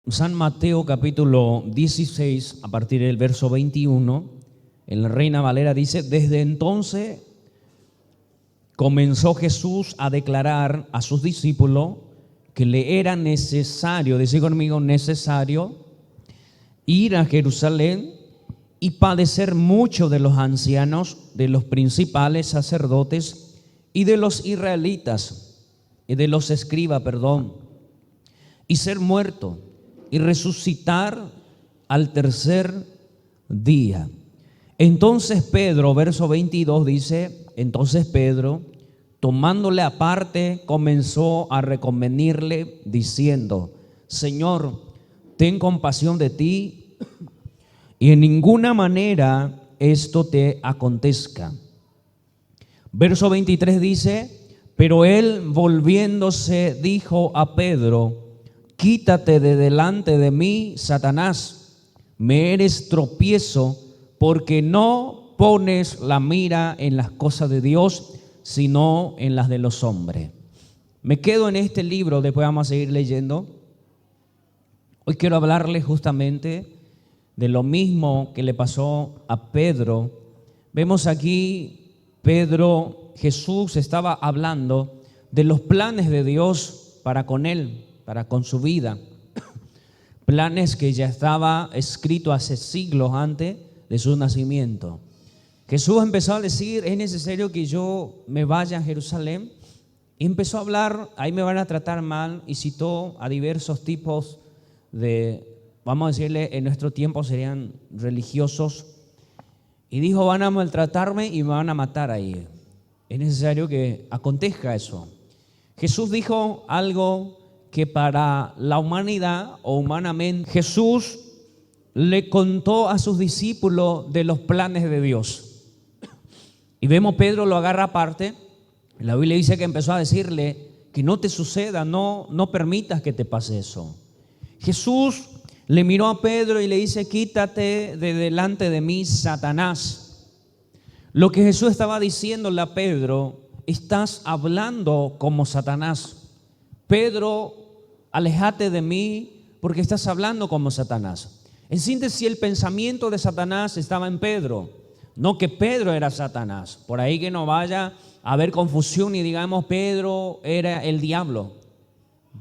San Mateo capítulo 16, a partir del verso 21, en la Reina Valera dice: desde entonces comenzó Jesús a declarar a sus discípulos que le era necesario, decid conmigo, necesario, ir a Jerusalén y padecer mucho de los ancianos, de los principales sacerdotes y de los israelitas, y de los escribas, y ser muerto y resucitar al tercer día. Entonces Pedro, verso 22 dice: entonces Pedro, tomándole aparte, comenzó a reconvenirle diciendo: Señor, ten compasión de ti, y en ninguna manera esto te acontezca. Verso 23 dice: pero él, volviéndose, dijo a Pedro: quítate de delante de mí, Satanás, me eres tropiezo, porque no pones la mira en las cosas de Dios, sino en las de los hombres. Me quedo en este libro, después vamos a seguir leyendo. Hoy quiero hablarles justamente de lo mismo que le pasó a Pedro. Vemos aquí, Jesús estaba hablando de los planes de Dios para con él, para con su vida. Planes que ya estaba escrito hace siglos antes de su nacimiento. Jesús empezó a decir: es necesario que yo me vaya a Jerusalén. Y empezó a hablar: ahí me van a tratar mal, y citó a diversos tipos de, vamos a decirle, en nuestro tiempo serían religiosos. Y dijo: van a maltratarme y me van a matar ahí. Es necesario que acontezca eso. Jesús dijo algo que para la humanidad o humanamente, Jesús le contó a sus discípulos de los planes de Dios. Y vemos Pedro lo agarra aparte. La Biblia dice que empezó a decirle que no te suceda, no permitas que te pase eso. Jesús le miró a Pedro y le dice: quítate de delante de mí, Satanás. Lo que Jesús estaba diciéndole a Pedro: estás hablando como Satanás. Pedro, aléjate de mí porque estás hablando como Satanás. En síntesis, el pensamiento de Satanás estaba en Pedro, no que Pedro era Satanás. Por ahí que no vaya a haber confusión y digamos Pedro era el diablo,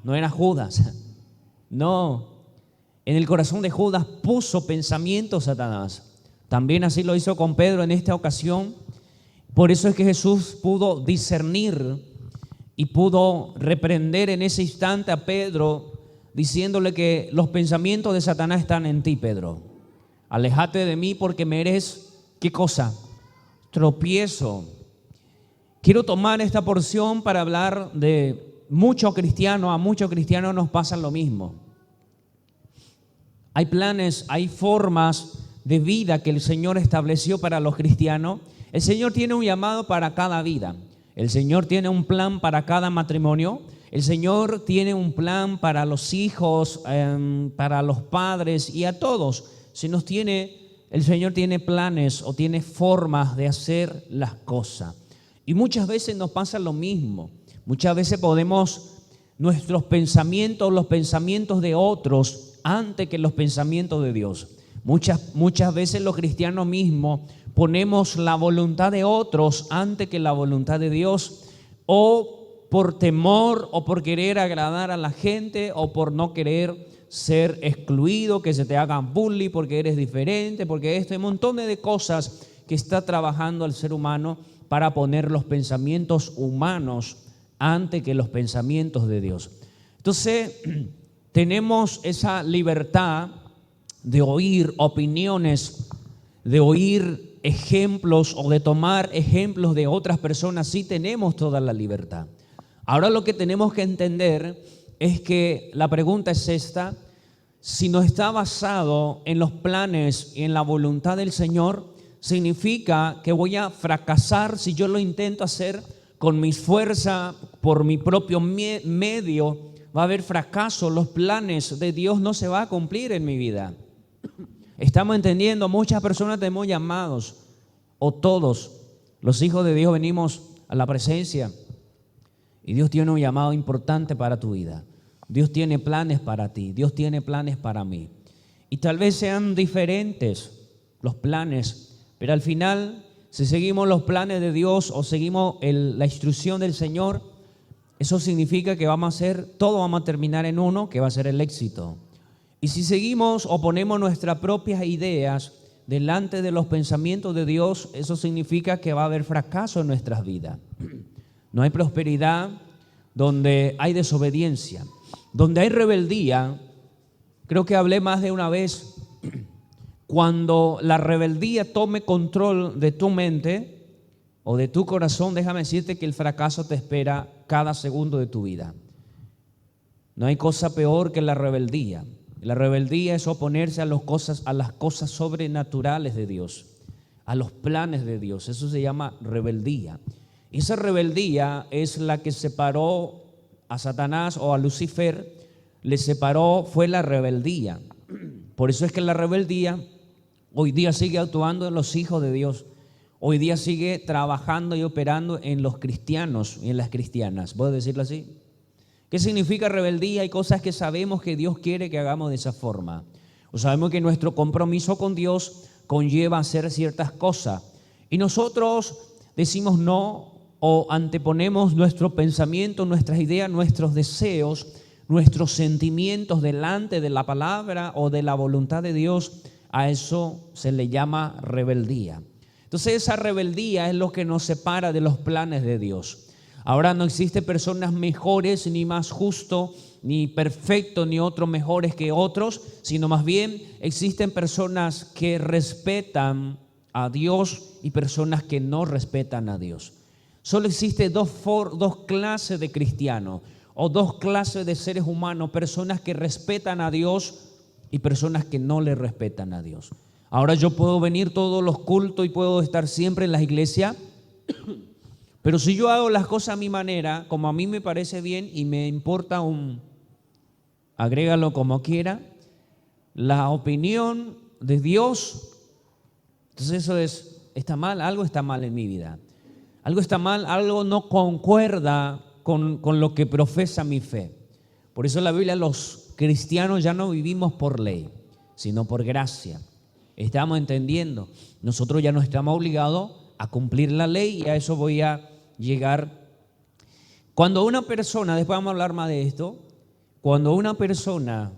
no era Judas. No, en el corazón de Judas puso pensamiento Satanás. También así lo hizo con Pedro en esta ocasión. Por eso es que Jesús pudo discernir y pudo reprender en ese instante a Pedro, diciéndole que los pensamientos de Satanás están en ti, Pedro. Aléjate de mí porque me eres, ¿qué cosa? Tropiezo. Quiero tomar esta porción para hablar de muchos cristianos. A muchos cristianos nos pasa lo mismo. Hay planes, hay formas de vida que el Señor estableció para los cristianos. El Señor tiene un llamado para cada vida. El Señor tiene un plan para cada matrimonio. El Señor tiene un plan para los hijos, para los padres y a todos. El Señor tiene planes o tiene formas de hacer las cosas. Y muchas veces nos pasa lo mismo. Muchas veces nuestros pensamientos, los pensamientos de otros, antes que los pensamientos de Dios. Muchas veces los cristianos mismos ponemos la voluntad de otros antes que la voluntad de Dios, o por temor o por querer agradar a la gente o por no querer ser excluido, que se te hagan bullying porque eres diferente, porque hay un montón de cosas que está trabajando el ser humano para poner los pensamientos humanos antes que los pensamientos de Dios. Entonces tenemos esa libertad de oír opiniones, de oír ejemplos o de tomar ejemplos de otras personas. Sí tenemos toda la libertad. Ahora lo que tenemos que entender es que la pregunta es esta: si no está basado en los planes y en la voluntad del Señor, significa que voy a fracasar si yo lo intento hacer con mis fuerzas, por mi propio medio. Va a haber fracaso, los planes de Dios no se van a cumplir en mi vida. Estamos entendiendo, muchas personas tenemos llamados, o todos los hijos de Dios venimos a la presencia y Dios tiene un llamado importante para tu vida. Dios tiene planes para ti, Dios tiene planes para mí. Y tal vez sean diferentes los planes, pero al final, si seguimos los planes de Dios o seguimos la instrucción del Señor, eso significa que todo vamos a terminar en uno, que va a ser el éxito. Y si seguimos o ponemos nuestras propias ideas delante de los pensamientos de Dios, eso significa que va a haber fracaso en nuestras vidas. No hay prosperidad donde hay desobediencia, donde hay rebeldía. Creo que hablé más de una vez, cuando la rebeldía tome control de tu mente o de tu corazón, déjame decirte que el fracaso te espera cada segundo de tu vida. No hay cosa peor que la rebeldía. La rebeldía es oponerse a las cosas sobrenaturales de Dios, a los planes de Dios. Eso se llama rebeldía. Y esa rebeldía es la que separó a Satanás o a Lucifer. Le separó, fue la rebeldía. Por eso es que la rebeldía hoy día sigue actuando en los hijos de Dios. Hoy día sigue trabajando y operando en los cristianos y en las cristianas. ¿Puedo decirlo así? ¿Qué significa rebeldía? Hay cosas que sabemos que Dios quiere que hagamos de esa forma. O sabemos que nuestro compromiso con Dios conlleva hacer ciertas cosas. Y nosotros decimos no o anteponemos nuestro pensamiento, nuestras ideas, nuestros deseos, nuestros sentimientos delante de la palabra o de la voluntad de Dios. A eso se le llama rebeldía. Entonces esa rebeldía es lo que nos separa de los planes de Dios. Ahora no existe personas mejores, ni más justos, ni perfectos, ni otros mejores que otros, sino más bien existen personas que respetan a Dios y personas que no respetan a Dios. Solo existen dos clases de cristianos o dos clases de seres humanos, personas que respetan a Dios y personas que no le respetan a Dios. Ahora yo puedo venir todos los cultos y puedo estar siempre en la iglesia, pero si yo hago las cosas a mi manera, como a mí me parece bien y me importa agrégalo como quiera, la opinión de Dios, entonces eso está mal, algo está mal en mi vida. Algo está mal, algo no concuerda con lo que profesa mi fe. Por eso la Biblia, los cristianos ya no vivimos por ley, sino por gracia. Estamos entendiendo, nosotros ya no estamos obligados a cumplir la ley y a eso voy a llegar. Cuando una persona, después vamos a hablar más de esto, cuando una persona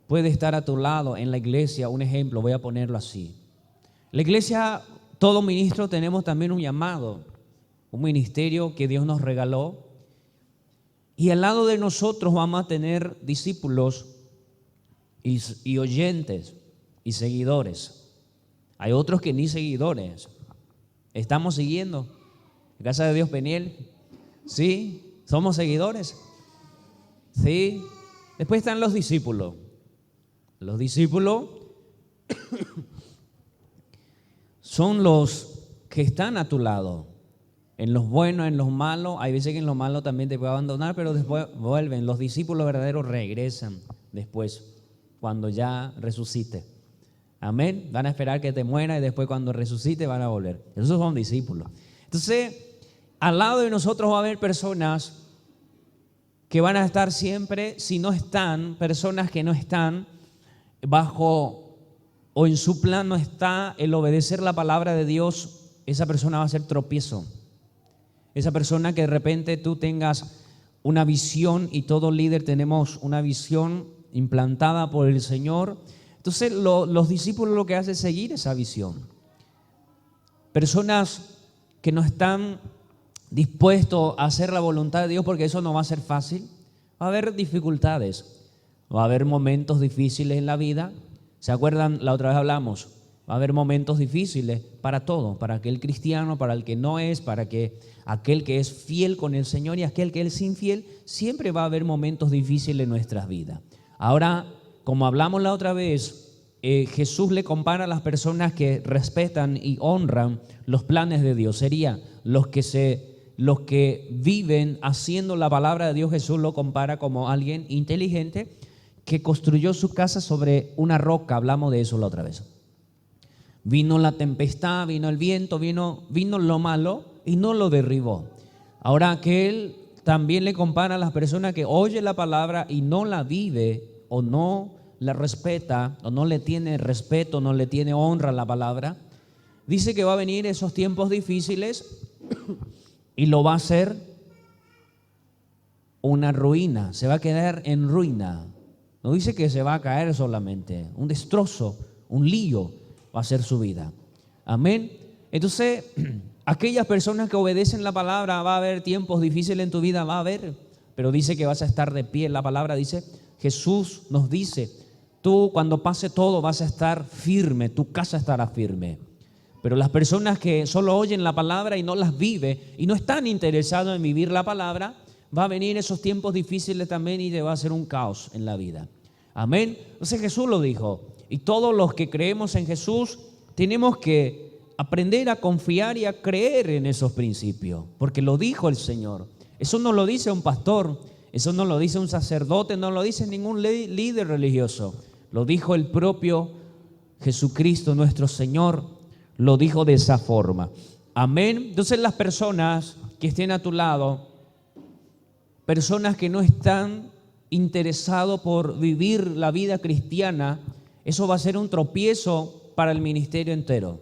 puede estar a tu lado en la iglesia, un ejemplo, voy a ponerlo así. La iglesia, todo ministro tenemos también un llamado, un ministerio que Dios nos regaló, y al lado de nosotros vamos a tener discípulos y oyentes y seguidores. Hay otros que ni seguidores. ¿Estamos siguiendo? Casa de Dios Peniel. ¿Sí? ¿Somos seguidores? ¿Sí? Después están los discípulos. Los discípulos son los que están a tu lado. En los buenos, en los malos. Hay veces que en los malos también te puede abandonar, pero después vuelven. Los discípulos verdaderos regresan después, cuando ya resucite. Amén. Van a esperar que te muera y después cuando resucite van a volver. Esos son discípulos. Entonces, al lado de nosotros va a haber personas que van a estar siempre, si no están, personas que no están bajo o en su plan no está el obedecer la palabra de Dios. Esa persona va a ser tropiezo. Esa persona que de repente tú tengas una visión, y todo líder tenemos una visión implantada por el Señor. Entonces los discípulos lo que hacen es seguir esa visión. Personas que no están dispuestos a hacer la voluntad de Dios, porque eso no va a ser fácil. Va a haber dificultades, va a haber momentos difíciles en la vida. ¿Se acuerdan? La otra vez hablamos. Va a haber momentos difíciles para todo, para aquel cristiano, para el que no es, para aquel que es fiel con el Señor y aquel que es infiel. Siempre va a haber momentos difíciles en nuestras vidas. Ahora, como hablamos la otra vez, Jesús le compara a las personas que respetan y honran los planes de Dios. Sería los que viven haciendo la palabra de Dios. Jesús lo compara como alguien inteligente que construyó su casa sobre una roca. Hablamos de eso la otra vez. Vino la tempestad, vino el viento, vino lo malo y no lo derribó. Ahora aquel también le compara a las personas que oye la palabra y no la vive o no la respeta o no le tiene respeto, no le tiene honra a la palabra. Dice que va a venir esos tiempos difíciles y lo va a hacer una ruina, se va a quedar en ruina. No dice que se va a caer solamente, un destrozo, un lío va a ser su vida. Amén. Entonces, aquellas personas que obedecen la palabra, va a haber tiempos difíciles en tu vida, va a haber, pero dice que vas a estar de pie. La palabra dice, Jesús nos dice, tú cuando pase todo vas a estar firme, tu casa estará firme. Pero las personas que solo oyen la palabra y no las viven y no están interesados en vivir la palabra, va a venir esos tiempos difíciles también y te va a hacer un caos en la vida. Amén. Entonces Jesús lo dijo. Y todos los que creemos en Jesús tenemos que aprender a confiar y a creer en esos principios, porque lo dijo el Señor. Eso no lo dice un pastor, eso no lo dice un sacerdote, no lo dice ningún líder religioso. Lo dijo el propio Jesucristo, nuestro Señor, lo dijo de esa forma. Amén. Entonces las personas que estén a tu lado, personas que no están interesados por vivir la vida cristiana, eso va a ser un tropiezo para el ministerio entero.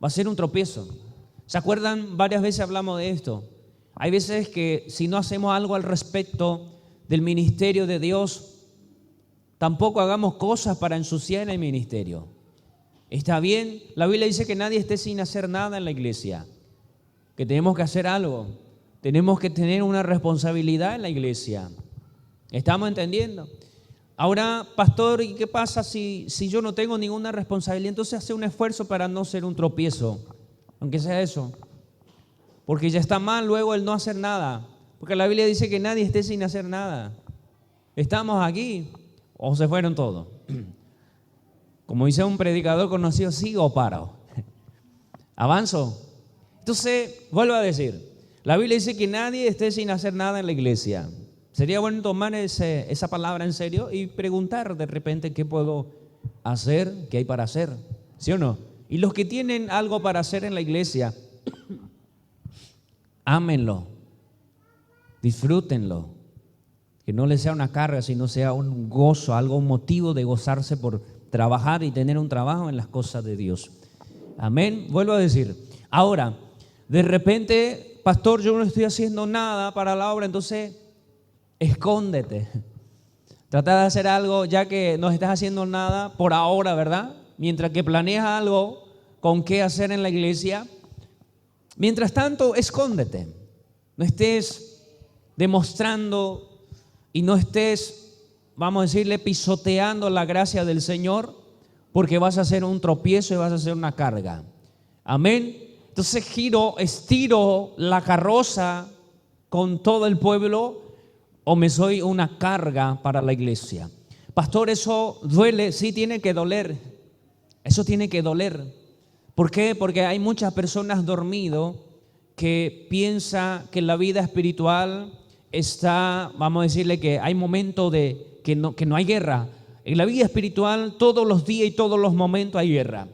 Va a ser un tropiezo. ¿Se acuerdan? Varias veces hablamos de esto. Hay veces que si no hacemos algo al respecto del ministerio de Dios, tampoco hagamos cosas para ensuciar el ministerio. Está bien, la Biblia dice que nadie esté sin hacer nada en la iglesia, que tenemos que hacer algo, tenemos que tener una responsabilidad en la iglesia. ¿Estamos entendiendo? Ahora, pastor, ¿y qué pasa si yo no tengo ninguna responsabilidad? Entonces hace un esfuerzo para no ser un tropiezo, aunque sea eso. Porque ya está mal luego el no hacer nada. Porque la Biblia dice que nadie esté sin hacer nada. ¿Estamos aquí o se fueron todos? Como dice un predicador conocido, ¿sigo o paro? ¿Avanzo? Entonces, vuelvo a decir, la Biblia dice que nadie esté sin hacer nada en la iglesia. Sería bueno tomar esa palabra en serio y preguntar de repente qué puedo hacer, qué hay para hacer, ¿sí o no? Y los que tienen algo para hacer en la iglesia, ámenlo, disfrútenlo, que no les sea una carga, sino sea un gozo, algo, un motivo de gozarse por trabajar y tener un trabajo en las cosas de Dios. Amén. Vuelvo a decir, ahora, de repente, pastor, yo no estoy haciendo nada para la obra, entonces escóndete. Trata de hacer algo ya que no estás haciendo nada por ahora, ¿verdad? Mientras que planeas algo con qué hacer en la iglesia. Mientras tanto, escóndete. No estés demostrando y no estés, vamos a decirle, pisoteando la gracia del Señor, porque vas a hacer un tropiezo y vas a hacer una carga. Amén. Entonces estiro la carroza con todo el pueblo, o me soy una carga para la iglesia. Pastor, eso duele, sí, tiene que doler. Eso tiene que doler. ¿Por qué? Porque hay muchas personas dormidas que piensan que la vida espiritual está, vamos a decirle que hay momentos de que no hay guerra. En la vida espiritual todos los días y todos los momentos hay guerra.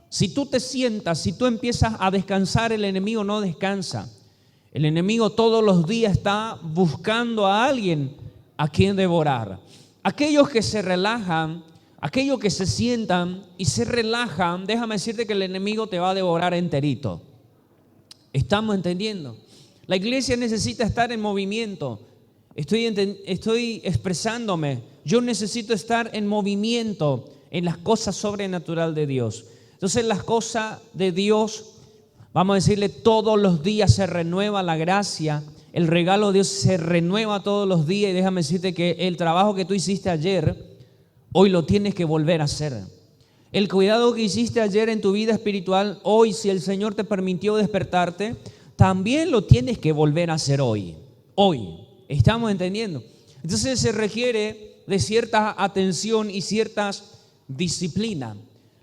Si tú te sientas, si tú empiezas a descansar, el enemigo no descansa. El enemigo todos los días está buscando a alguien a quien devorar. Aquellos que se relajan, aquellos que se sientan y se relajan, déjame decirte que el enemigo te va a devorar enterito. ¿Estamos entendiendo? La iglesia necesita estar en movimiento. Estoy expresándome. Yo necesito estar en movimiento en las cosas sobrenaturales de Dios. Entonces las cosas de Dios, vamos a decirle, todos los días se renueva la gracia, el regalo de Dios se renueva todos los días, y déjame decirte que el trabajo que tú hiciste ayer, hoy lo tienes que volver a hacer. El cuidado que hiciste ayer en tu vida espiritual, hoy, si el Señor te permitió despertarte, también lo tienes que volver a hacer hoy. Hoy, ¿estamos entendiendo? Entonces se requiere de cierta atención y ciertas disciplina.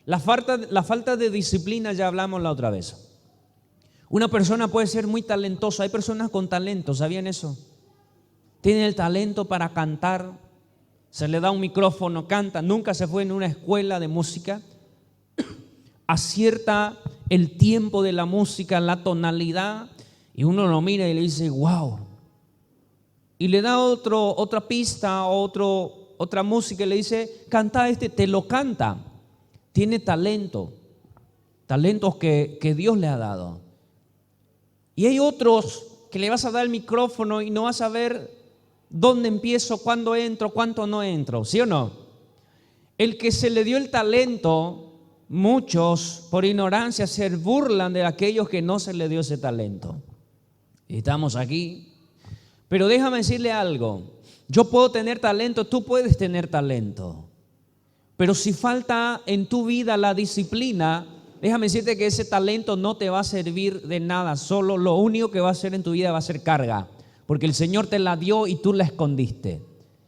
La falta de disciplina ya hablamos la otra vez. Una persona puede ser muy talentosa. Hay personas con talento, ¿sabían eso? Tienen el talento para cantar, se le da un micrófono, canta, nunca se fue en una escuela de música, acierta el tiempo de la música, la tonalidad, y uno lo mira y le dice, wow, y le da otra pista, otra música y le dice, canta este, te lo canta. Tiene talentos que Dios le ha dado. Y hay otros que le vas a dar el micrófono y no vas a ver dónde empiezo, cuándo entro, cuánto no entro, ¿sí o no? El que se le dio el talento, muchos por ignorancia se burlan de aquellos que no se le dio ese talento. Estamos aquí, pero déjame decirle algo, yo puedo tener talento, tú puedes tener talento, pero si falta en tu vida la disciplina, déjame decirte que ese talento no te va a servir de nada, solo lo único que va a hacer en tu vida va a ser carga, porque el Señor te la dio y tú la escondiste,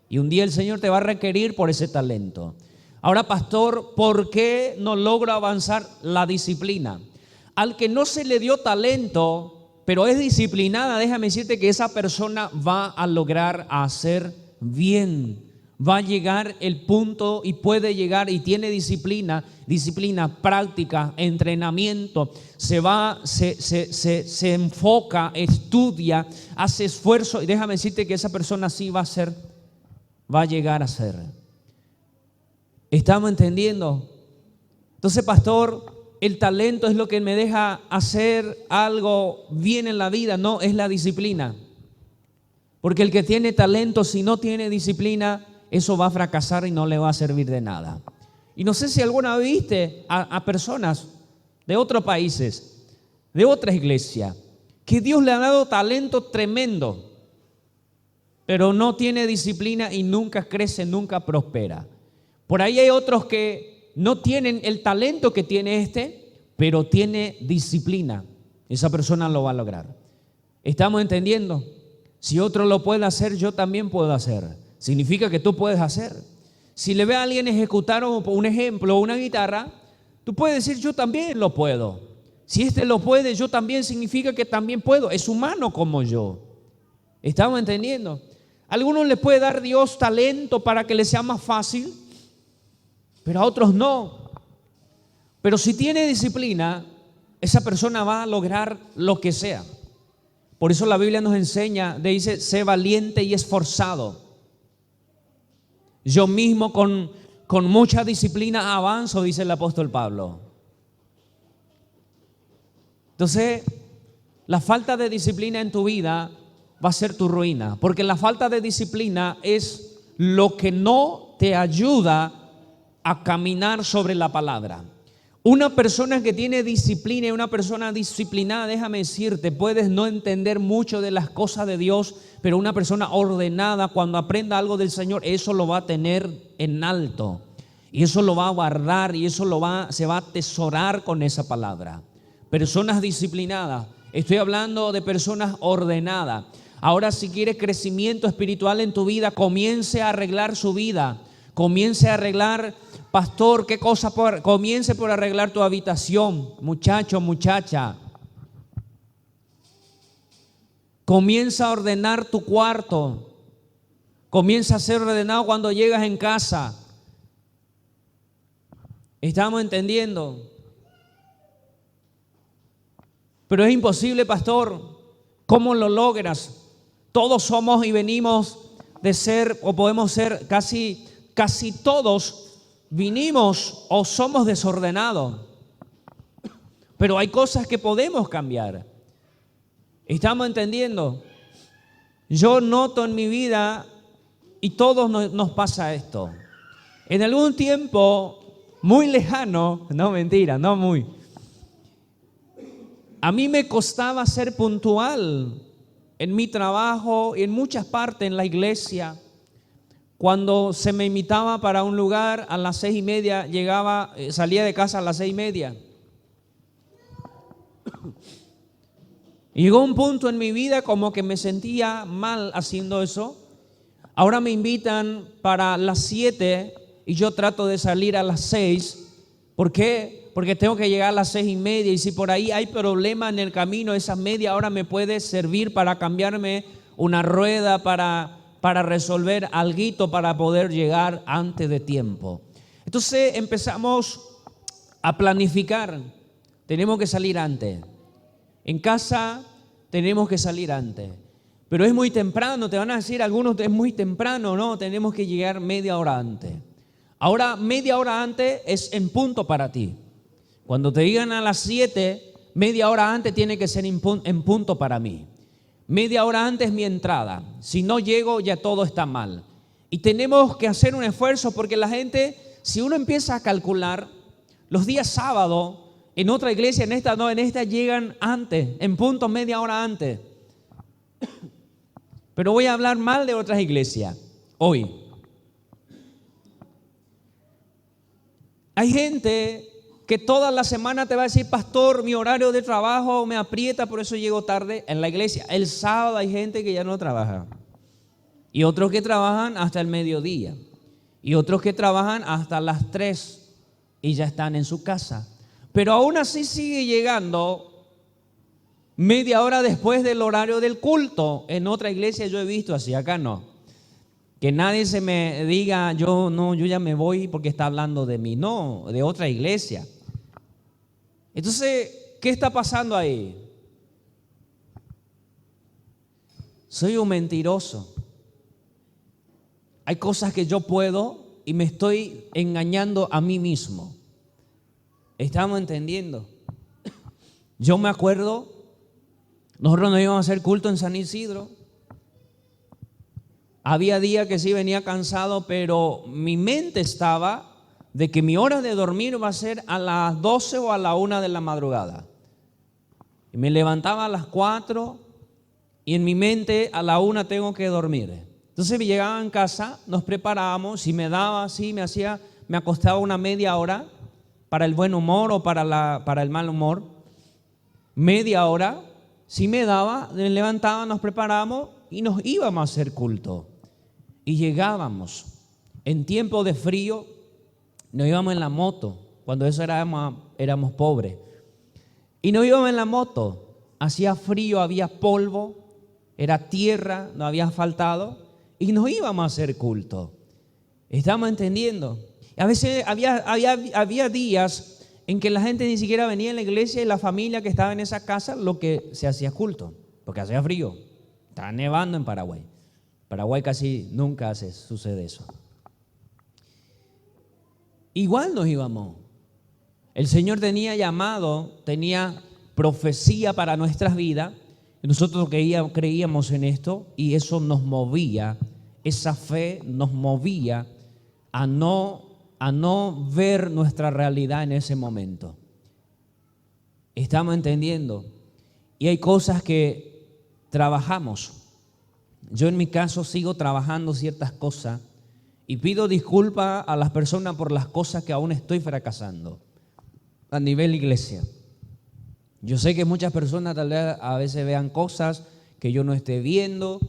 y un día el Señor te va a requerir por ese talento. Ahora, pastor, ¿por qué no logro avanzar? La disciplina. Al que no se le dio talento, pero es disciplinada, déjame decirte que esa persona va a lograr hacer bien. Va a llegar el punto y puede llegar y tiene disciplina, práctica, entrenamiento, se enfoca, estudia, hace esfuerzo y déjame decirte que esa persona sí va a llegar a ser. ¿Estamos entendiendo? Entonces, pastor, el talento es lo que me deja hacer algo bien en la vida, no, es la disciplina. Porque el que tiene talento, si no tiene disciplina, eso va a fracasar y no le va a servir de nada. Y no sé si alguna vez viste a personas de otros países, de otra iglesia, que Dios le ha dado talento tremendo, pero no tiene disciplina y nunca crece, nunca prospera. Por ahí hay otros que no tienen el talento que tiene este, pero tiene disciplina. Esa persona lo va a lograr. ¿Estamos entendiendo? Si otro lo puede hacer, yo también puedo hacer. Significa que tú puedes hacer. Si le ve a alguien ejecutar un ejemplo, una guitarra, tú puedes decir, yo también lo puedo. Si este lo puede, yo también, significa que también puedo. Es humano como yo. ¿Estamos entendiendo? A algunos les puede dar Dios talento para que les sea más fácil, pero a otros no. Pero si tiene disciplina, esa persona va a lograr lo que sea. Por eso la Biblia nos enseña, dice, sé valiente y esforzado. Yo mismo con mucha disciplina avanzo, dice el apóstol Pablo. Entonces, la falta de disciplina en tu vida va a ser tu ruina, porque la falta de disciplina es lo que no te ayuda a caminar sobre la palabra. Una persona que tiene disciplina y una persona disciplinada, déjame decirte, puedes no entender mucho de las cosas de Dios, pero una persona ordenada, cuando aprenda algo del Señor, eso lo va a tener en alto, y eso lo va a guardar, y eso se va a atesorar con esa palabra. Personas disciplinadas, estoy hablando de personas ordenadas. Ahora, si quieres crecimiento espiritual en tu vida, comience a arreglar su vida, comience a arreglar. Pastor, ¿qué cosa? Comience por arreglar tu habitación, muchacho, muchacha. Comienza a ordenar tu cuarto. Comienza a ser ordenado cuando llegas en casa. ¿Estamos entendiendo? Pero es imposible, pastor. ¿Cómo lo logras? Todos somos y venimos de ser, o podemos ser casi todos. Vinimos o somos desordenados, pero hay cosas que podemos cambiar. ¿Estamos entendiendo? Yo noto en mi vida, y todos nos pasa esto, en algún tiempo muy lejano, no mentira, no muy, a mí me costaba ser puntual en mi trabajo y en muchas partes en la iglesia. Cuando se me invitaba para un lugar a las 6:30, salía de casa a las 6:30. Llegó un punto en mi vida como que me sentía mal haciendo eso. Ahora me invitan para las 7 y yo trato de salir a las 6. ¿Por qué? Porque tengo que llegar a las 6:30 y si por ahí hay problema en el camino, esa media hora me puede servir para cambiarme una rueda, para resolver alguito, para poder llegar antes de tiempo. Entonces empezamos a planificar. Tenemos que salir antes. En casa tenemos que salir antes. Pero es muy temprano, te van a decir algunos, es muy temprano, no, tenemos que llegar media hora antes. Ahora, media hora antes es en punto para ti. Cuando te digan a las 7, media hora antes tiene que ser en punto para mí. Media hora antes es mi entrada. Si no llego, ya todo está mal. Y tenemos que hacer un esfuerzo porque la gente, si uno empieza a calcular, los días sábados, en otra iglesia, en esta no, en esta llegan antes, en punto media hora antes. Pero voy a hablar mal de otras iglesias hoy. Hay gente que toda la semana te va a decir, pastor, mi horario de trabajo me aprieta, por eso llego tarde en la iglesia. El sábado hay gente que ya no trabaja. Y otros que trabajan hasta el mediodía. Y otros que trabajan hasta las 3 y ya están en su casa. Pero aún así sigue llegando media hora después del horario del culto. En otra iglesia yo he visto así, acá no. Que nadie se me diga, yo ya me voy porque está hablando de mí. No, de otra iglesia. Entonces, ¿qué está pasando ahí? Soy un mentiroso. Hay cosas que yo puedo y me estoy engañando a mí mismo. ¿Estamos entendiendo? Yo me acuerdo, nosotros nos íbamos a hacer culto en San Isidro. Había días que sí venía cansado, pero mi mente estaba de que mi hora de dormir va a ser a las 12 o a la 1 de la madrugada. Y me levantaba a las 4 y en mi mente a la 1 tengo que dormir. Entonces me llegaba en casa, nos preparábamos, si me daba así, me acostaba una media hora para el buen humor o para el mal humor. Media hora, si me daba, me levantaba, nos preparábamos y nos íbamos a hacer culto. Y llegábamos en tiempo de frío, nos íbamos en la moto, cuando eso éramos pobres. Y nos íbamos en la moto, hacía frío, había polvo, era tierra, no había asfaltado, y nos íbamos a hacer culto. ¿Estamos entendiendo? A veces había días en que la gente ni siquiera venía a la iglesia y la familia que estaba en esa casa, lo que se hacía culto, porque hacía frío. Estaba nevando en Paraguay. Paraguay casi nunca sucede eso. Igual nos íbamos. El Señor tenía llamado, tenía profecía para nuestras vidas. Y nosotros creíamos en esto y eso nos movía, esa fe nos movía a no ver nuestra realidad en ese momento. ¿Estamos entendiendo? Y hay cosas que trabajamos. Yo en mi caso sigo trabajando ciertas cosas y pido disculpas a las personas por las cosas que aún estoy fracasando a nivel iglesia. Yo sé que muchas personas tal vez a veces vean cosas que yo no esté viendo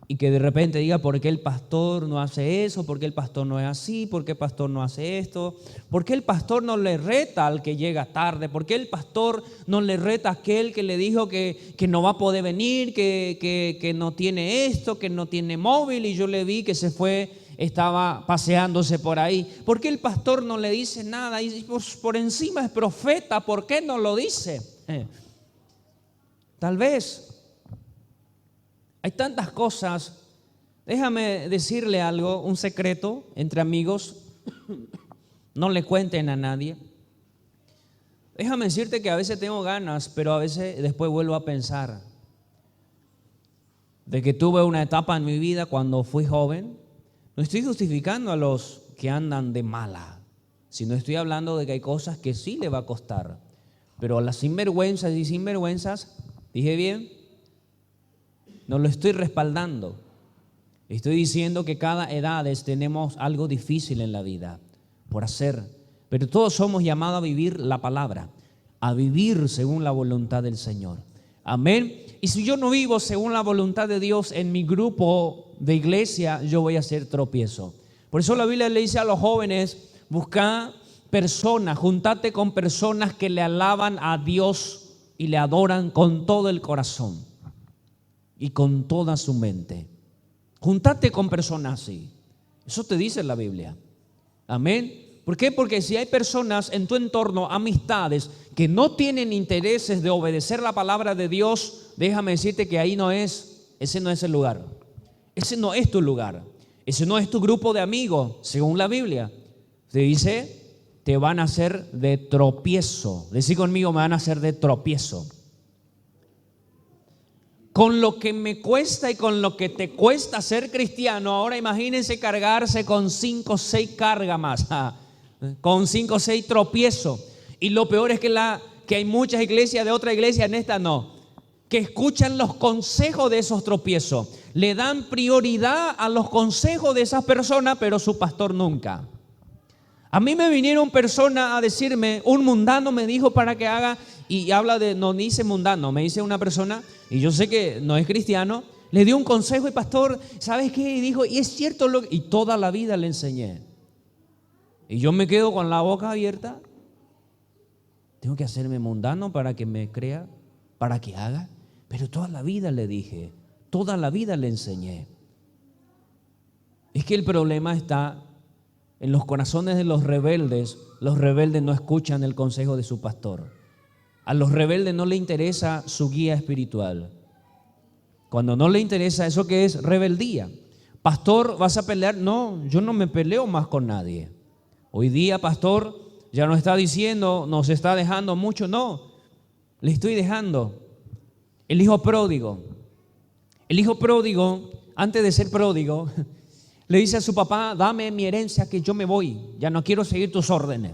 y que de repente diga, ¿por qué el pastor no hace eso? ¿Por qué el pastor no es así? ¿Por qué el pastor no hace esto? ¿Por qué el pastor no le reta al que llega tarde? ¿Por qué el pastor no le reta a aquel que le dijo que no va a poder venir, que no tiene esto, que no tiene móvil y yo le vi que se fue, estaba paseándose por ahí? ¿Por qué el pastor no le dice nada? Y por encima es profeta, ¿por qué no lo dice? Tal vez hay tantas cosas. Déjame decirle algo, un secreto entre amigos. No le cuenten a nadie. Déjame decirte que a veces tengo ganas, pero a veces después vuelvo a pensar de que tuve una etapa en mi vida cuando fui joven. No estoy justificando a los que andan de mala, sino estoy hablando de que hay cosas que sí le va a costar. Pero a las sinvergüenzas y sinvergüenzas, ¿dije bien? No lo estoy respaldando. Estoy diciendo que cada edad tenemos algo difícil en la vida por hacer. Pero todos somos llamados a vivir la palabra, a vivir según la voluntad del Señor. Amén. Y si yo no vivo según la voluntad de Dios en mi grupo de iglesia, yo voy a ser tropiezo. Por eso la Biblia le dice a los jóvenes, busca personas, juntate con personas que le alaban a Dios y le adoran con todo el corazón y con toda su mente. Juntate con personas así. Eso te dice la Biblia. Amén. ¿Por qué? Porque si hay personas en tu entorno, amistades, que no tienen intereses de obedecer la palabra de Dios, déjame decirte que ahí no es ese no es el lugar. Ese no es tu lugar. Ese no es tu grupo de amigos, según la Biblia. Se dice, te van a hacer de tropiezo. Decí conmigo, me van a hacer de tropiezo. Con lo que me cuesta y con lo que te cuesta ser cristiano, ahora imagínense cargarse con 5 o 6 cargas más, con 5 o 6 tropiezos. Y lo peor es que hay muchas iglesias, de otra iglesia, en esta no, que escuchan los consejos de esos tropiezos. Le dan prioridad a los consejos de esas personas, pero su pastor nunca. A mí me vinieron personas a decirme, un mundano me dijo para que haga, y habla de, no dice mundano, me dice una persona, y yo sé que no es cristiano, le dio un consejo y pastor, ¿sabes qué? Y dijo, y es cierto, y toda la vida le enseñé. Y yo me quedo con la boca abierta. Tengo que hacerme mundano para que me crea, para que haga. Pero toda la vida le dije, toda la vida le enseñé. Es que el problema está en los corazones de los rebeldes. Los rebeldes no escuchan el consejo de su pastor. A los rebeldes no le interesa su guía espiritual. Cuando no le interesa, ¿eso qué es? Rebeldía. Pastor, ¿vas a pelear? No, yo no me peleo más con nadie. Hoy día, pastor, ya no está diciendo, nos está dejando mucho. No, le estoy dejando. El hijo pródigo. El hijo pródigo, antes de ser pródigo, le dice a su papá, dame mi herencia que yo me voy. Ya no quiero seguir tus órdenes.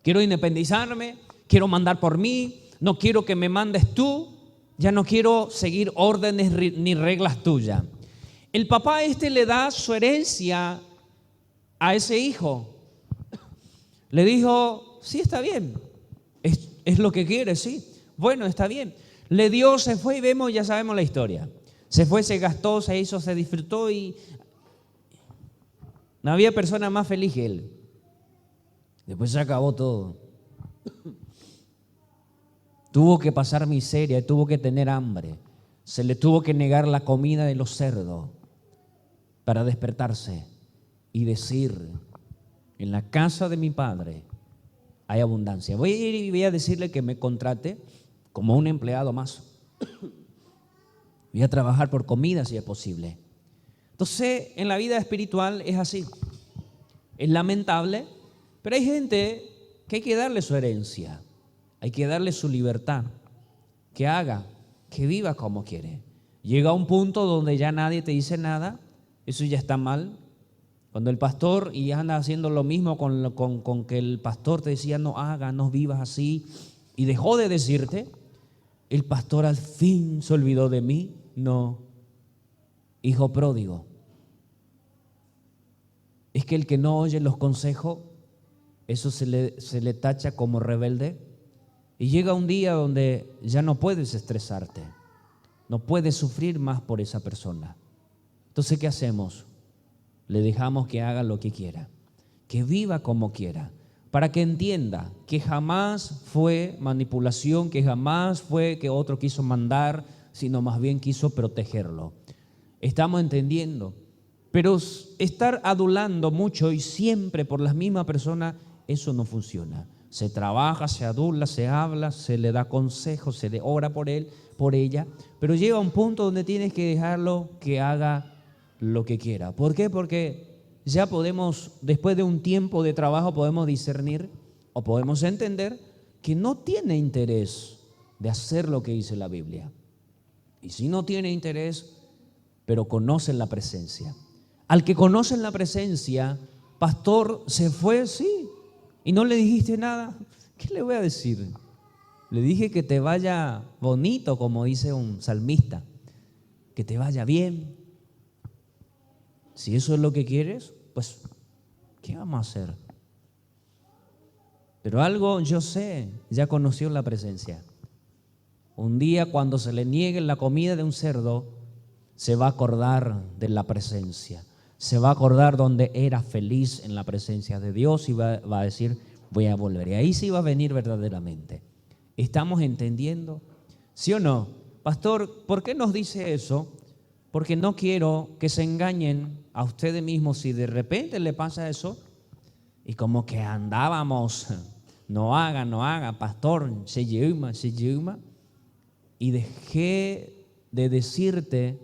Quiero independizarme, quiero mandar por mí, no quiero que me mandes tú, ya no quiero seguir órdenes ni reglas tuyas. El papá le da su herencia a ese hijo. Le dijo, sí, está bien, es lo que quiere, sí. Bueno, está bien. Le dio, se fue y vemos, ya sabemos la historia. Se fue, se gastó, se hizo, se disfrutó y no había persona más feliz que él. Después se acabó todo. Tuvo que pasar miseria, tuvo que tener hambre. Se le tuvo que negar la comida de los cerdos para despertarse y decir, en la casa de mi padre hay abundancia. Voy a ir y voy a decirle que me contrate como un empleado más. Voy a trabajar por comida si es posible. Entonces, en la vida espiritual es así. Es lamentable, pero hay gente que hay que darle su herencia. Hay que darle su libertad, que haga, que viva como quiere. Llega un punto donde ya nadie te dice nada, eso ya está mal. Cuando el pastor, y anda haciendo lo mismo con que el pastor te decía, no hagas, no vivas así, y dejó de decirte, el pastor al fin se olvidó de mí. No, hijo pródigo. Es que el que no oye los consejos, eso se le tacha como rebelde. Y llega un día donde ya no puedes estresarte, no puedes sufrir más por esa persona. Entonces, ¿qué hacemos? Le dejamos que haga lo que quiera, que viva como quiera, para que entienda que jamás fue manipulación, que jamás fue que otro quiso mandar, sino más bien quiso protegerlo. Estamos entendiendo, pero estar adulando mucho y siempre por las mismas personas, eso no funciona. Se trabaja, se adula, se habla, se le da consejo, se le ora por él, por ella, pero llega un punto donde tienes que dejarlo que haga lo que quiera. ¿Por qué? Porque ya podemos, después de un tiempo de trabajo, podemos discernir o podemos entender que no tiene interés de hacer lo que dice la Biblia. Y si no tiene interés, pero conocen la presencia. Al que conocen la presencia, pastor, se fue, sí, y no le dijiste nada. ¿Qué le voy a decir? Le dije que te vaya bonito, como dice un salmista, que te vaya bien. Si eso es lo que quieres, pues, ¿qué vamos a hacer? Pero algo yo sé, ya conoció la presencia. Un día cuando se le niegue la comida de un cerdo, se va a acordar de la presencia. Se va a acordar donde era feliz en la presencia de Dios y va a decir, voy a volver. Y ahí sí va a venir verdaderamente. ¿Estamos entendiendo? ¿Sí o no? Pastor, ¿por qué nos dice eso? Porque no quiero que se engañen a ustedes mismos si de repente le pasa eso y como que andábamos, no haga, pastor, se llama, y dejé de decirte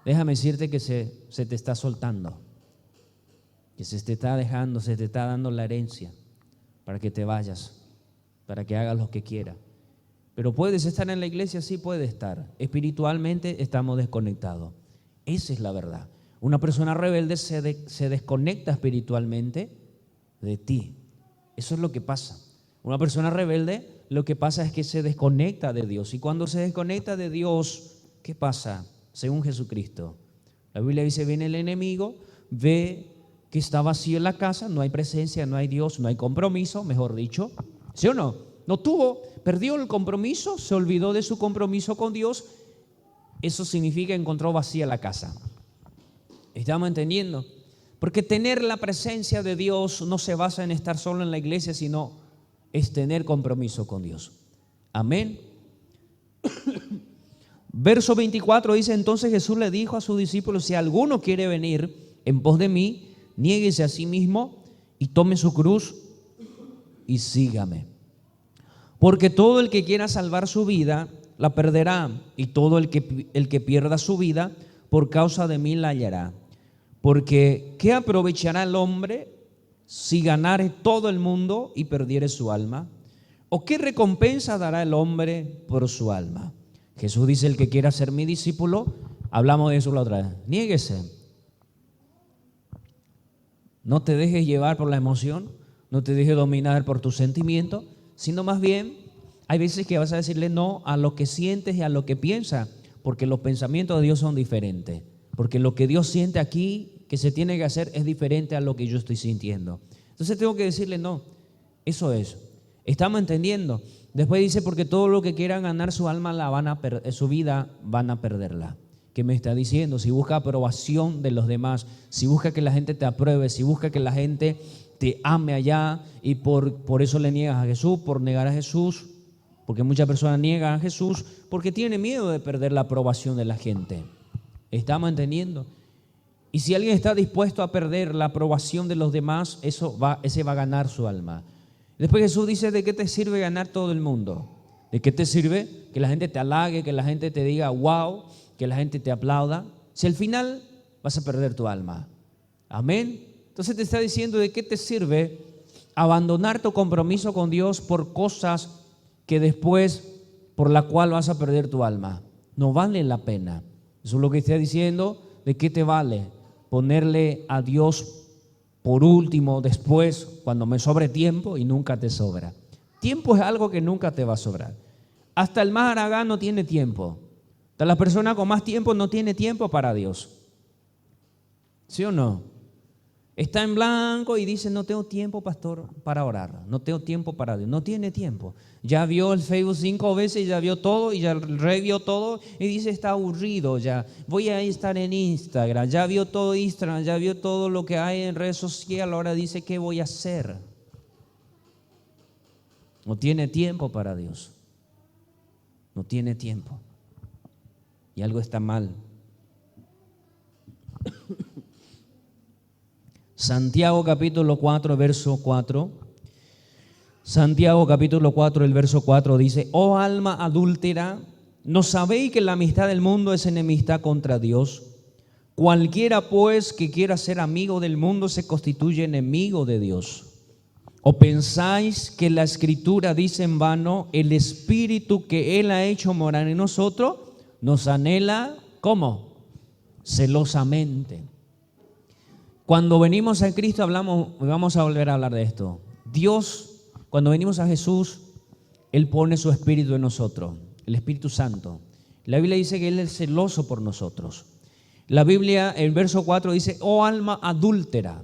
déjame decirte que se te está soltando, que se te está dejando, se te está dando la herencia para que te vayas, para que hagas lo que quieras. Pero puedes estar en la iglesia, sí puede estar. Espiritualmente estamos desconectados. Esa es la verdad. Una persona rebelde se desconecta espiritualmente de ti. Eso es lo que pasa. Una persona rebelde, lo que pasa es que se desconecta de Dios. Y cuando se desconecta de Dios, ¿qué pasa? Según Jesucristo, la Biblia dice, viene el enemigo, ve que está vacío en la casa, no hay presencia, no hay Dios, no hay compromiso, mejor dicho. ¿Sí o no? Perdió el compromiso, se olvidó de su compromiso con Dios. Eso significa que encontró vacía la casa. ¿Estamos entendiendo? Porque tener la presencia de Dios no se basa en estar solo en la iglesia, sino es tener compromiso con Dios. Amén. Verso 24 dice, entonces Jesús le dijo a sus discípulos, si alguno quiere venir en pos de mí, niéguese a sí mismo y tome su cruz y sígame. Porque todo el que quiera salvar su vida, la perderá, y todo el que pierda su vida, por causa de mí la hallará. Porque ¿qué aprovechará el hombre si ganare todo el mundo y perdiere su alma? ¿O qué recompensa dará el hombre por su alma? Jesús dice, el que quiera ser mi discípulo, hablamos de eso la otra vez, niéguese. No te dejes llevar por la emoción, no te dejes dominar por tus sentimientos, sino más bien, hay veces que vas a decirle no a lo que sientes y a lo que piensas, porque los pensamientos de Dios son diferentes, porque lo que Dios siente aquí, que se tiene que hacer, es diferente a lo que yo estoy sintiendo. Entonces tengo que decirle no, eso es. ¿Estamos entendiendo? Después dice, porque todo lo que quieran ganar su alma, su vida van a perderla. ¿Qué me está diciendo? Si busca aprobación de los demás, si busca que la gente te apruebe, si busca que la gente te ame allá y por eso le niegas a Jesús, por negar a Jesús, porque muchas personas niegan a Jesús porque tienen miedo de perder la aprobación de la gente. ¿Estamos entendiendo? Y si alguien está dispuesto a perder la aprobación de los demás, ese va a ganar su alma. Después Jesús dice, ¿de qué te sirve ganar todo el mundo? ¿De qué te sirve que la gente te halague, que la gente te diga wow, que la gente te aplauda? Si al final vas a perder tu alma. Amén. Entonces te está diciendo, ¿de qué te sirve abandonar tu compromiso con Dios por cosas que después, por la cual vas a perder tu alma? No vale la pena. Eso es lo que está diciendo. ¿De qué te vale ponerle a Dios por último, después, cuando me sobre tiempo? Y nunca te sobra. Tiempo es algo que nunca te va a sobrar. Hasta el más haragán no tiene tiempo. Hasta la persona con más tiempo no tiene tiempo para Dios. ¿Sí o no? Está en blanco y dice, no tengo tiempo, pastor, para orar. No tengo tiempo para Dios. No tiene tiempo. Ya vio el Facebook 5 veces, ya vio todo y ya revió todo y dice, está aburrido ya. Voy a estar en Instagram. Ya vio todo Instagram, ya vio todo lo que hay en redes sociales. Ahora dice, ¿qué voy a hacer? No tiene tiempo para Dios. No tiene tiempo. Y algo está mal. Santiago capítulo 4, verso 4. Santiago capítulo 4, el verso 4 dice, oh alma adúltera, ¿no sabéis que la amistad del mundo es enemistad contra Dios? Cualquiera pues que quiera ser amigo del mundo se constituye enemigo de Dios. ¿O pensáis que la Escritura dice en vano, el Espíritu que Él ha hecho morar en nosotros nos anhela, ¿cómo? Celosamente. Cuando venimos a Cristo vamos a volver a hablar de esto. Dios, cuando venimos a Jesús, Él pone su Espíritu en nosotros, el Espíritu Santo. La Biblia dice que Él es celoso por nosotros. La Biblia, el verso 4 dice, oh alma adúltera.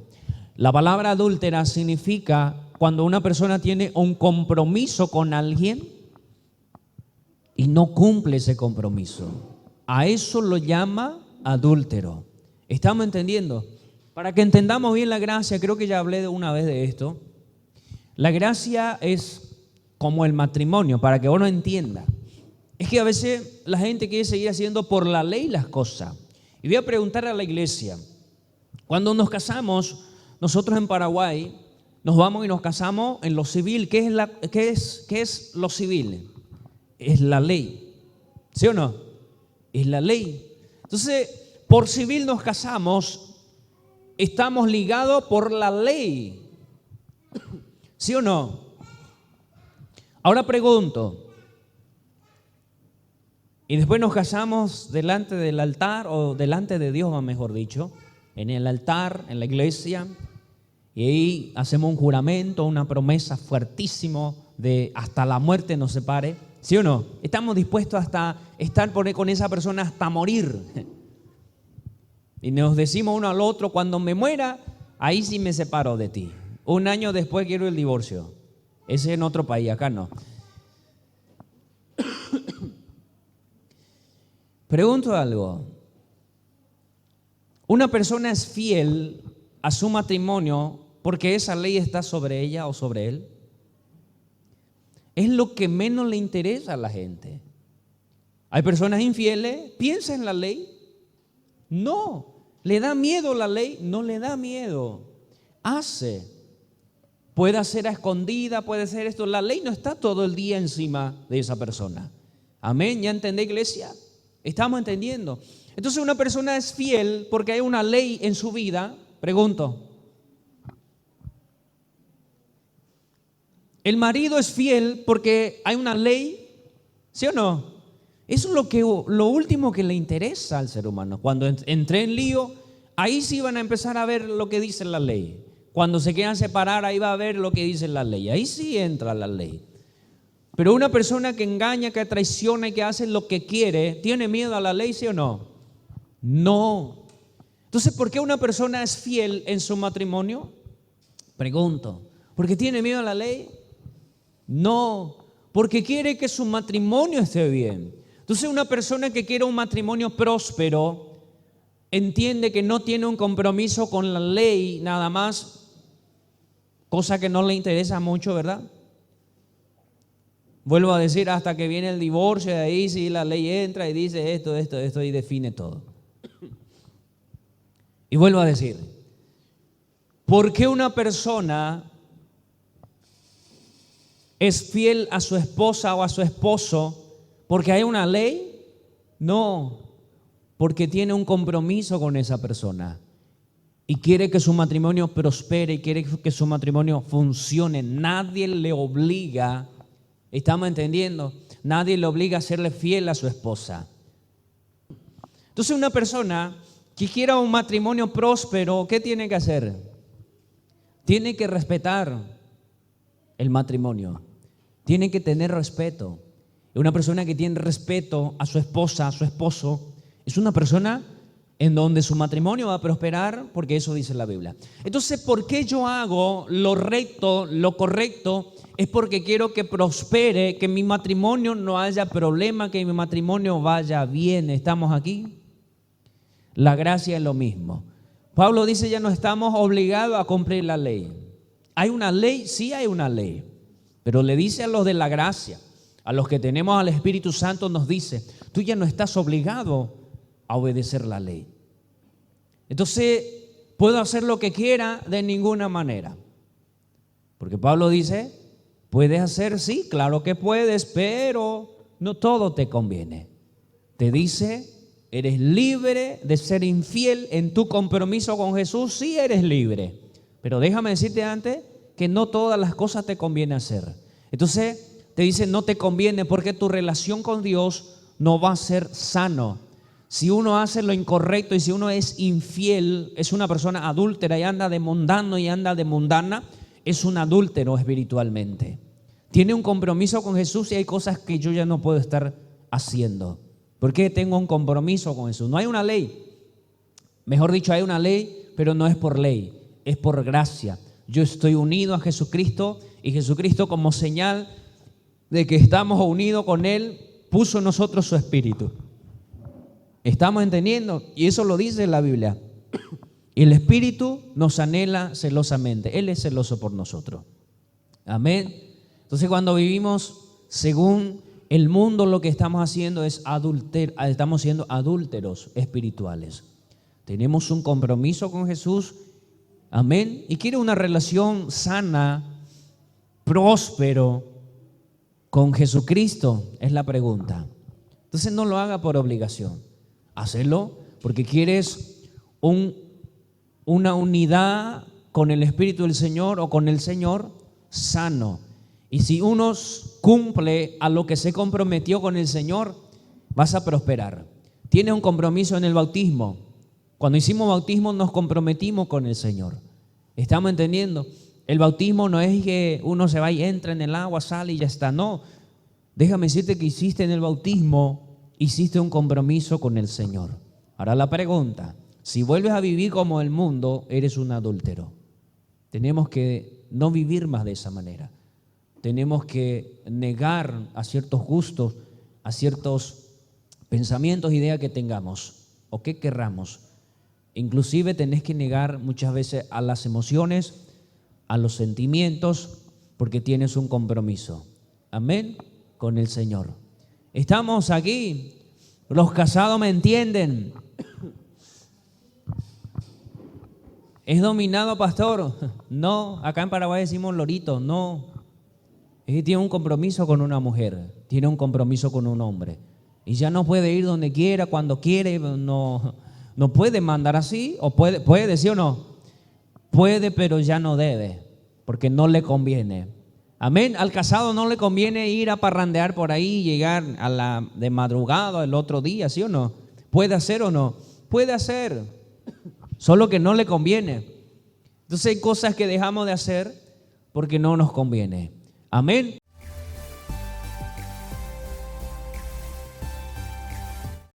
La palabra adúltera significa cuando una persona tiene un compromiso con alguien y no cumple ese compromiso. A eso lo llama adúltero. ¿Estamos entendiendo? Para que entendamos bien la gracia, creo que ya hablé una vez de esto. La gracia es como el matrimonio, para que uno entienda. Es que a veces la gente quiere seguir haciendo por la ley las cosas. Y voy a preguntar a la iglesia, cuando nos casamos, nosotros en Paraguay, nos vamos y nos casamos en lo civil. ¿Qué es lo civil? Es la ley. ¿Sí o no? Es la ley. Entonces, por civil nos casamos, estamos ligados por la ley. ¿Sí o no? Ahora pregunto, y después nos casamos delante del altar, o delante de Dios, mejor dicho, en el altar, en la iglesia, y ahí hacemos un juramento, una promesa fuertísimo de hasta la muerte nos separe. ¿Sí o no? Estamos dispuestos hasta estar con esa persona hasta morir. Y nos decimos uno al otro, cuando me muera, ahí sí me separo de ti. Un año después quiero el divorcio. Ese en otro país, acá no. Pregunto algo. ¿Una persona es fiel a su matrimonio porque esa ley está sobre ella o sobre él? Es lo que menos le interesa a la gente. Hay personas infieles, piensa en la ley. No. ¿Le da miedo la ley? No le da miedo. Hace. Puede hacer a escondida, puede ser esto. La ley no está todo el día encima de esa persona. Amén. ¿Ya entendé, iglesia? Estamos entendiendo. Entonces una persona es fiel porque hay una ley en su vida. Pregunto. El marido es fiel porque hay una ley, ¿sí o no? Eso es lo último que le interesa al ser humano. Cuando entré en lío, ahí sí van a empezar a ver lo que dice la ley. Cuando se quieran separar, ahí va a ver lo que dice la ley. Ahí sí entra la ley. Pero una persona que engaña, que traiciona y que hace lo que quiere, ¿tiene miedo a la ley, sí o no? No. Entonces, ¿por qué una persona es fiel en su matrimonio? Pregunto. ¿Porque tiene miedo a la ley? No, porque quiere que su matrimonio esté bien. Entonces una persona que quiere un matrimonio próspero entiende que no tiene un compromiso con la ley nada más, cosa que no le interesa mucho, ¿verdad? Vuelvo a decir, hasta que viene el divorcio, de ahí sí la ley entra y dice esto y define todo. Y vuelvo a decir, ¿por qué una persona es fiel a su esposa o a su esposo porque hay una ley? No, porque tiene un compromiso con esa persona y quiere que su matrimonio prospere y quiere que su matrimonio funcione. Nadie le obliga, ¿estamos entendiendo? Nadie le obliga a serle fiel a su esposa. Entonces una persona que quiera un matrimonio próspero, ¿qué tiene que hacer? Tiene que respetar el matrimonio. Tiene que tener respeto. Una persona que tiene respeto a su esposa, a su esposo, es una persona en donde su matrimonio va a prosperar, porque eso dice la Biblia. Entonces, ¿por qué yo hago lo recto, lo correcto? Es porque quiero que prospere, que mi matrimonio no haya problema, que mi matrimonio vaya bien. ¿Estamos aquí? La gracia es lo mismo. Pablo dice, ya no estamos obligados a cumplir la ley. ¿Hay una ley? Sí hay una ley. Pero le dice a los de la gracia, a los que tenemos al Espíritu Santo, nos dice, tú ya no estás obligado a obedecer la ley. Entonces, ¿puedo hacer lo que quiera? De ninguna manera. Porque Pablo dice, puedes hacer, sí, claro que puedes, pero no todo te conviene. Te dice, eres libre de ser infiel en tu compromiso con Jesús, sí eres libre. Pero déjame decirte antes que no todas las cosas te conviene hacer. Entonces te dice no te conviene porque tu relación con Dios no va a ser sano. Si uno hace lo incorrecto y si uno es infiel, es una persona adúltera y anda de mundano y anda de mundana, es un adúltero espiritualmente. Tiene un compromiso con Jesús y hay cosas que yo ya no puedo estar haciendo. Porque tengo un compromiso con Jesús. No hay una ley. Mejor dicho, hay una ley, pero no es por ley. Es por gracia. Yo estoy unido a Jesucristo y Jesucristo, como señal de que estamos unidos con Él, puso en nosotros su espíritu. ¿Estamos entendiendo? Y eso lo dice la Biblia. El espíritu nos anhela celosamente. Él es celoso por nosotros. Amén. Entonces cuando vivimos según el mundo, lo que estamos haciendo es estamos siendo adúlteros espirituales. Tenemos un compromiso con Jesús. Amén. Y quiere una relación sana, próspero con Jesucristo, es la pregunta. Entonces no lo haga por obligación. Hacelo porque quieres una unidad con el Espíritu del Señor o con el Señor sano. Y si uno cumple a lo que se comprometió con el Señor, vas a prosperar. Tienes un compromiso en el bautismo. Cuando hicimos bautismo nos comprometimos con el Señor. ¿Estamos entendiendo? El bautismo no es que uno se va y entra en el agua, sale y ya está. No, déjame decirte que hiciste en el bautismo, hiciste un compromiso con el Señor. Ahora la pregunta, si vuelves a vivir como el mundo, eres un adúltero. Tenemos que no vivir más de esa manera. Tenemos que negar a ciertos gustos, a ciertos pensamientos, ideas que tengamos o que querramos. Inclusive tenés que negar muchas veces a las emociones, a los sentimientos, porque tienes un compromiso. Amén, con el Señor. Estamos aquí. Los casados me entienden. ¿Es dominado, pastor? No, acá en Paraguay decimos lorito, no. Tiene un compromiso con una mujer, tiene un compromiso con un hombre. Y ya no puede ir donde quiera, cuando quiere, no puede mandar así, o puede, ¿sí o no? Puede, pero ya no debe, porque no le conviene. Amén. Al casado no le conviene ir a parrandear por ahí, llegar de madrugada el otro día, ¿sí o no? ¿Puede hacer o no? Puede hacer, solo que no le conviene. Entonces hay cosas que dejamos de hacer porque no nos conviene. Amén.